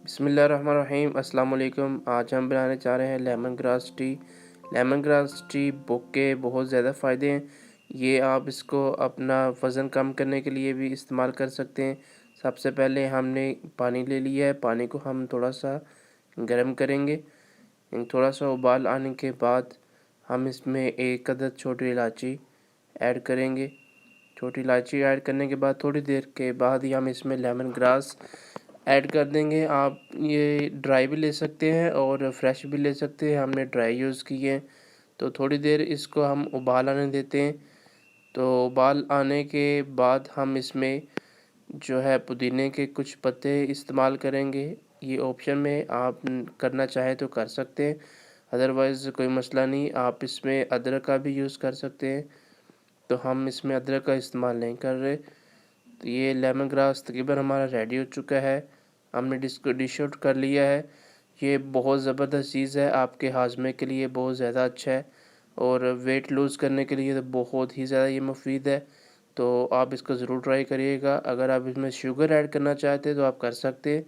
बिस्मिल्लाहिर्रहमानिर्रहीम अस्सलाम वालेकुम। आज हम बनाने जा रहे हैं lemon grass tea. Lemon grass tea book के बहुत ज़्यादा फ़ायदे हैं। ये आप इसको अपना वज़न कम करने के लिए भी इस्तेमाल कर सकते हैं। सबसे पहले हमने पानी ले लिया है, पानी को हम थोड़ा सा गर्म करेंगे। थोड़ा सा उबाल आने के बाद हम इसमें एक अदद छोटी इलायची ऐड करेंगे। छोटी इलायची ऐड करने के बाद थोड़ी देर के बाद ही हम इसमें लेमन ग्रास ऐड कर देंगे। आप ये ड्राई भी ले सकते हैं और फ्रेश भी ले सकते हैं। हमने ड्राई यूज़ की है। तो थोड़ी देर इसको हम उबाल आने देते हैं। तो उबाल आने के बाद हम इसमें जो है पुदीने के कुछ पत्ते इस्तेमाल करेंगे। ये ऑप्शन में आप करना चाहें तो कर सकते हैं, अदरवाइज़ कोई मसला नहीं। आप इसमें अदरक का भी यूज़ कर सकते हैं, तो हम इसमें अदरक का इस्तेमाल नहीं कर रहे। तो ये लेमन ग्रास तकरीबन हमारा रेडी हो चुका है। हमने इसको डिश आउट कर लिया है। ये बहुत ज़बरदस्त चीज़ है, आपके हाजमे के लिए बहुत ज़्यादा अच्छा है और वेट लूज़ करने के लिए तो बहुत ही ज़्यादा ये मुफीद है। तो आप इसको ज़रूर ट्राई करिएगा। अगर आप इसमें शुगर ऐड करना चाहते हैं तो आप कर सकते हैं।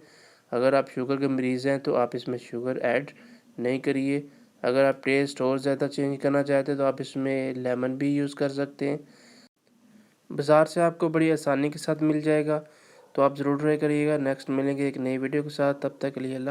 अगर आप शुगर के मरीज़ हैं तो आप इसमें शुगर ऐड नहीं करिए। अगर आप टेस्ट और ज़्यादा चेंज करना चाहते हैं तो आप इसमें लेमन भी यूज़ कर सकते हैं। बाज़ार से आपको बड़ी आसानी के साथ मिल जाएगा। तो आप ज़रूर ट्राई करिएगा। नेक्स्ट मिलेंगे एक नई वीडियो के साथ, तब तक के लिए अल्लाह।